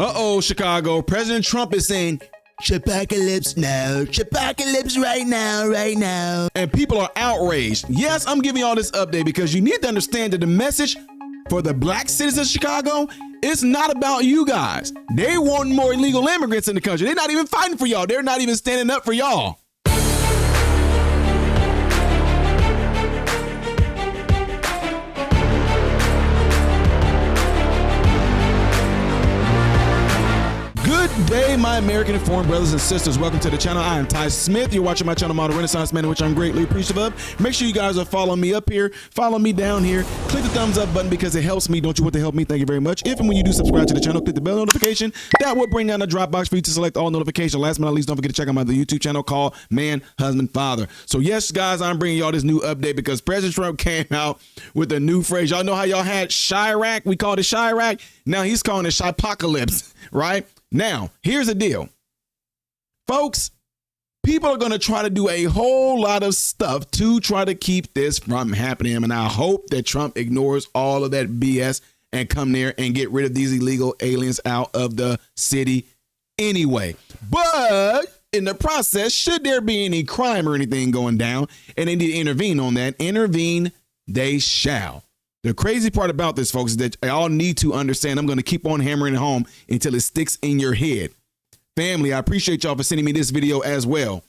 Uh-oh, Chicago. President Trump is saying, Chipocoalypse now. Chipocoalypse right now, right now. And people are outraged. Yes, I'm giving y'all this update because you need to understand that the message for the black citizens of Chicago, it's not about you guys. They want more illegal immigrants in the country. They're not even fighting for y'all. They're not even standing up for y'all. Good day, my American informed brothers and sisters. Welcome to the channel. I am Ty Smith. You're watching my channel, Model Renaissance Man, which I'm greatly appreciative of. Make sure you guys are following me up here, follow me down here. Click the thumbs up button because it helps me. Don't you want to help me? Thank you very much. If and when you do subscribe to the channel, click the bell notification. That will bring down the drop box for you to select all notifications. Last but not least, don't forget to check out my other YouTube channel called Man, Husband, Father. So yes, guys, I'm bringing y'all this new update because President Trump came out with a new phrase. Y'all know how y'all had Chirac? We called it Chirac. Now he's calling it Chipocoalypse, right? Now, here's the deal. Folks, people are going to try to do a whole lot of stuff to try to keep this from happening. And I hope that Trump ignores all of that BS and come there and get rid of these illegal aliens out of the city anyway. But in the process, should there be any crime or anything going down and they need to intervene on that, intervene they shall. The crazy part about this, folks, is that y'all need to understand. I'm going to keep on hammering it home until it sticks in your head. Family, I appreciate y'all for sending me this video as well.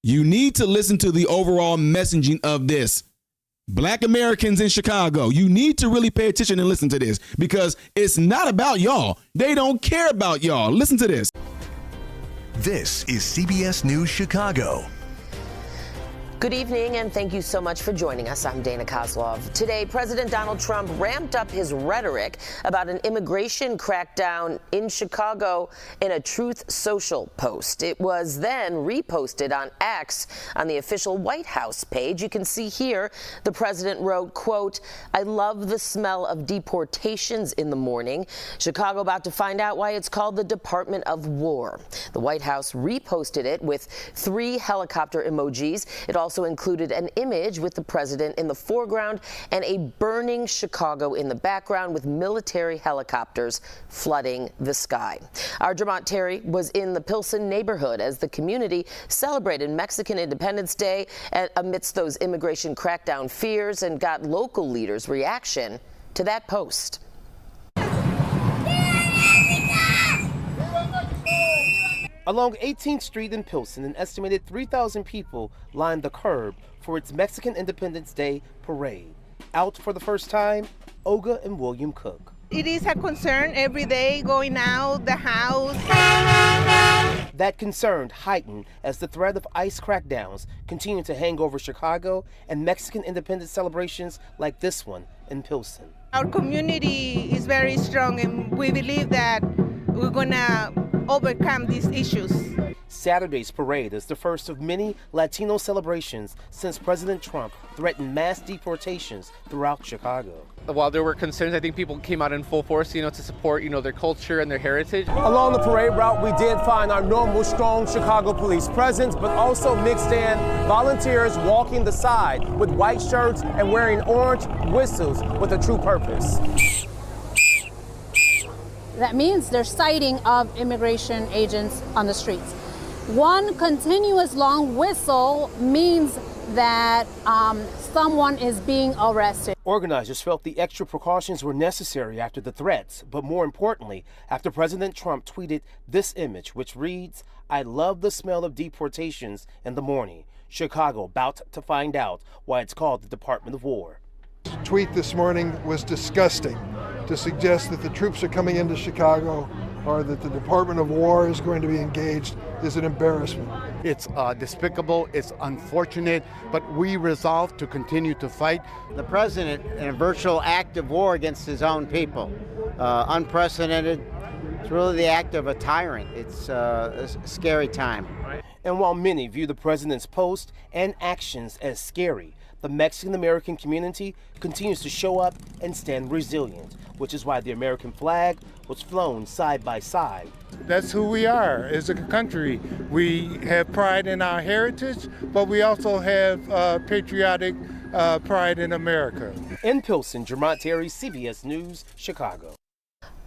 You need to listen to the overall messaging of this. Black Americans in Chicago, you need to really pay attention and listen to this because it's not about y'all. They don't care about y'all. Listen to this. This is CBS News Chicago. Good evening, and thank you so much for joining us. I'm Dana Kozlov. Today, President Donald Trump ramped up his rhetoric about an immigration crackdown in Chicago in a Truth Social post. It was then reposted on X on the official White House page. You can see here the president wrote, quote, "I love the smell of deportations in the morning. Chicago about to find out why it's called the Department of War." The White House reposted it with 3 helicopter emojis. It also included an image with the president in the foreground and a burning Chicago in the background with military helicopters flooding the sky. Our Jermont Terry was in the Pilsen neighborhood as the community celebrated Mexican Independence Day amidst those immigration crackdown fears and got local leaders' reaction to that post. Along 18th Street in Pilsen, an estimated 3,000 people lined the curb for its Mexican Independence Day parade. Out for the first time, Olga and William Cook. It is a concern every day going out the house. That concern heightened as the threat of ICE crackdowns continued to hang over Chicago and Mexican independence celebrations like this one in Pilsen. Our community is very strong and we believe that we're going to overcome these issues. Saturday's parade is the first of many Latino celebrations since President Trump threatened mass deportations throughout Chicago. While there were concerns, I think people came out in full force, to support, their culture and their heritage. Along the parade route, we did find our normal, strong Chicago police presence, but also mixed in volunteers walking the side with white shirts and wearing orange whistles with a true purpose. That means there's sighting of immigration agents on the streets. One continuous long whistle means that someone is being arrested. Organizers felt the extra precautions were necessary after the threats, but more importantly, after President Trump tweeted this image, which reads, "I love the smell of deportations in the morning. Chicago about to find out why it's called the Department of War." Tweet this morning was disgusting. To suggest that the troops are coming into Chicago or that the Department of War is going to be engaged is an embarrassment. It's despicable, it's unfortunate, but we resolve to continue to fight. The president in a virtual act of war against his own people. Unprecedented. It's really the act of a tyrant. It's a scary time. And while many view the president's post and actions as scary, the Mexican-American community continues to show up and stand resilient, which is why the American flag was flown side by side. That's who we are as a country. We have pride in our heritage, but we also have patriotic pride in America. In Pilsen, Jermont Terry, CBS News, Chicago.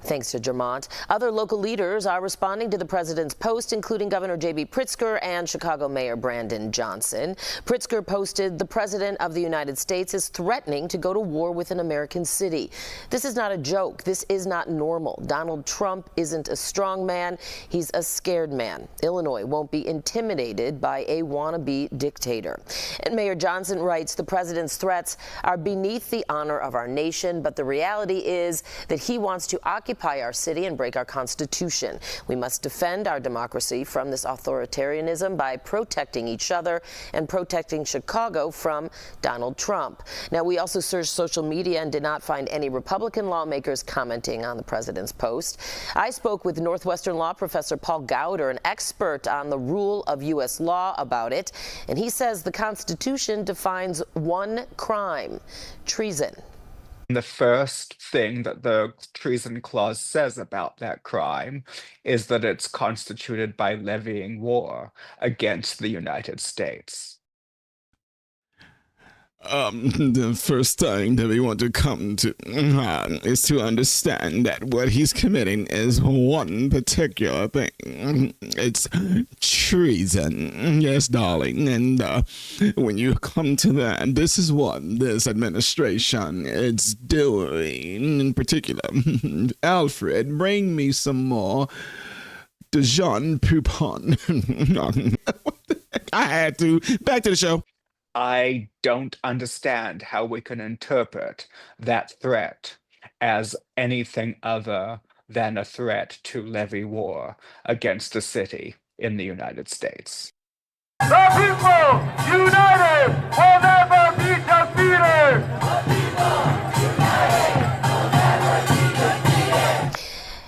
Thanks to Jermont. Other local leaders are responding to the president's post, including Governor J.B. Pritzker and Chicago Mayor Brandon Johnson. Pritzker posted, "The President of the United States is threatening to go to war with an American city. This is not a joke. This is not normal. Donald Trump isn't a strong man. He's a scared man. Illinois won't be intimidated by a wannabe dictator." And Mayor Johnson writes, "The president's threats are beneath the honor of our nation, but the reality is that he wants to occupy our city and break our Constitution. We must defend our democracy from this authoritarianism by protecting each other and protecting Chicago from Donald Trump." Now, we also searched social media and did not find any Republican lawmakers commenting on the president's post. I spoke with Northwestern law professor Paul Gowder, an expert on the rule of U.S. law, about it, and he says the Constitution defines one crime: treason. The first thing that the treason clause says about that crime is that it's constituted by levying war against the United States. The first thing that we want to come to is to understand that what he's committing is one particular thing. It's treason. Yes, darling. And when you come to that, this is what this administration is doing in particular. Alfred, bring me some more Dijon Poupon. I had to. Back to the show. I don't understand how we can interpret that threat as anything other than a threat to levy war against a city in the United States. The people united will never be defeated! The people united will never be defeated!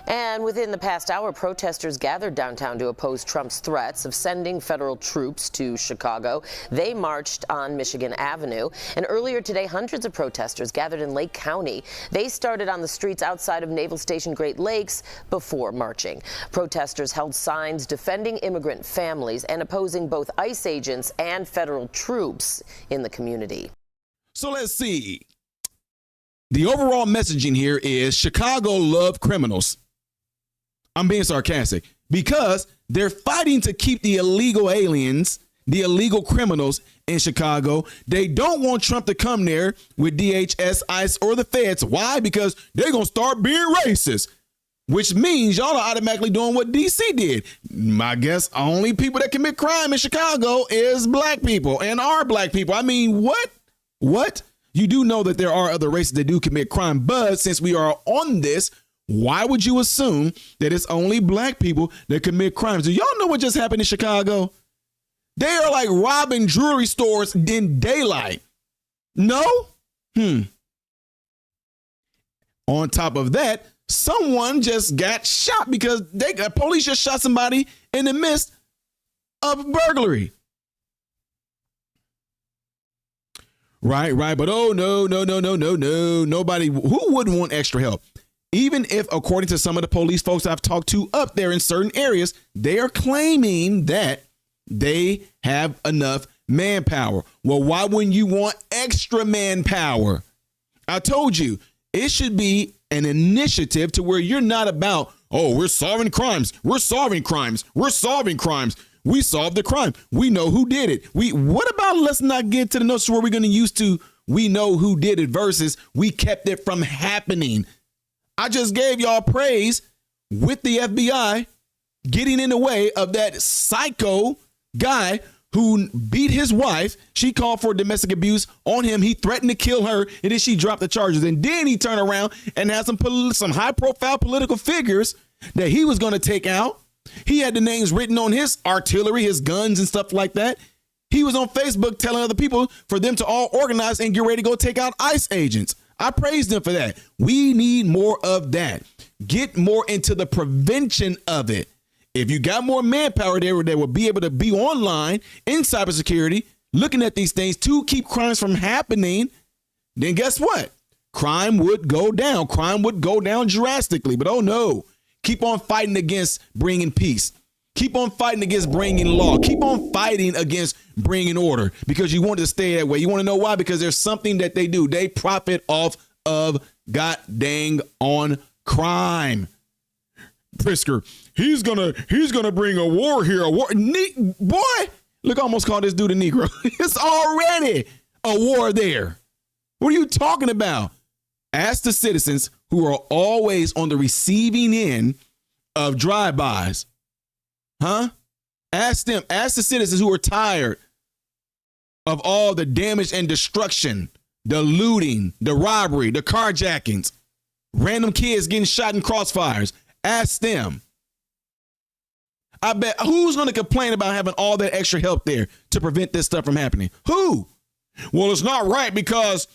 And within the past hour, protesters gathered downtown to oppose Trump's threats of sending federal troops to Chicago. They marched on Michigan Avenue. And earlier today, hundreds of protesters gathered in Lake County. They started on the streets outside of Naval Station Great Lakes before marching. Protesters held signs defending immigrant families and opposing both ICE agents and federal troops in the community. So let's see. The overall messaging here is Chicago love criminals. I'm being sarcastic because they're fighting to keep the illegal aliens, the illegal criminals in Chicago. They don't want Trump to come there with DHS, ICE, or the feds. Why? Because they're going to start being racist, which means y'all are automatically doing what D.C. did. I guess only people that commit crime in Chicago is black people and are black people. I mean, what? What? You do know that there are other races that do commit crime, but since we are on this, why would you assume that it's only black people that commit crimes? Do y'all know what just happened in Chicago? They are like robbing jewelry stores in daylight. No? On top of that, someone just got shot because police just shot somebody in the midst of burglary. Right. But oh, no. Nobody, who wouldn't want extra help? Even if, according to some of the police folks I've talked to up there in certain areas, they are claiming that they have enough manpower. Well, why wouldn't you want extra manpower? I told you, it should be an initiative to where you're not about, oh, we're solving crimes. We solved the crime. We know who did it. What about let's not get to the notes where we're going to use to we know who did it versus we kept it from happening. I just gave y'all praise with the FBI getting in the way of that psycho guy who beat his wife. She called for domestic abuse on him. He threatened to kill her, and then she dropped the charges. And then he turned around and had some high-profile political figures that he was going to take out. He had the names written on his artillery, his guns and stuff like that. He was on Facebook telling other people for them to all organize and get ready to go take out ICE agents. I praised them for that. We need more of that. Get more into the prevention of it. If you got more manpower there that will be able to be online in cybersecurity, looking at these things to keep crimes from happening, then guess what? Crime would go down. Crime would go down drastically. But oh no, keep on fighting against bringing peace. Keep on fighting against bringing law. Keep on fighting against bringing order because you want it to stay that way. You want to know why? Because there's something that they do. They profit off of god dang on crime. Pritzker, he's gonna bring a war here. Boy, look, I almost called this dude a Negro. It's already a war there. What are you talking about? Ask the citizens who are always on the receiving end of drive-bys. Huh? Ask them. Ask the citizens who are tired of all the damage and destruction, the looting, the robbery, the carjackings, random kids getting shot in crossfires. Ask them. I bet who's going to complain about having all that extra help there to prevent this stuff from happening? Who? Well, it's not right because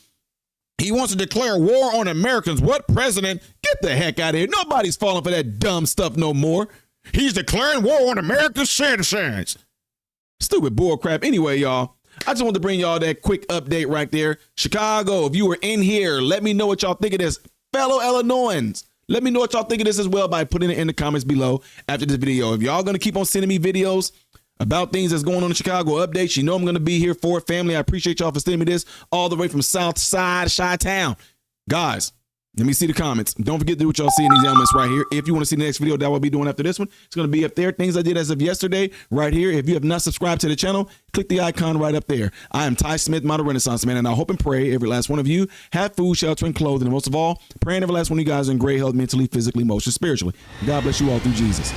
he wants to declare war on Americans. What president? Get the heck out of here. Nobody's falling for that dumb stuff no more. He's declaring war on American citizens. Stupid bull crap. Anyway, y'all, I just wanted to bring y'all that quick update right there. Chicago, if you were in here, let me know what y'all think of this. Fellow Illinoisans, let me know what y'all think of this as well by putting it in the comments below after this video. If y'all going to keep on sending me videos about things that's going on in Chicago, updates, you know I'm going to be here for it, family. I appreciate y'all for sending me this all the way from South Side, Chi-Town. Guys, let me see the comments. Don't forget to do what y'all see in these elements right here. If you want to see the next video that we'll be doing after this one, it's going to be up there. Things I did as of yesterday right here. If you have not subscribed to the channel, click the icon right up there. I am Ty Smith, Model Renaissance Man, and I hope and pray every last one of you have food, shelter, and clothing. And most of all, praying every last one of you guys in great health, mentally, physically, emotionally, spiritually. God bless you all through Jesus.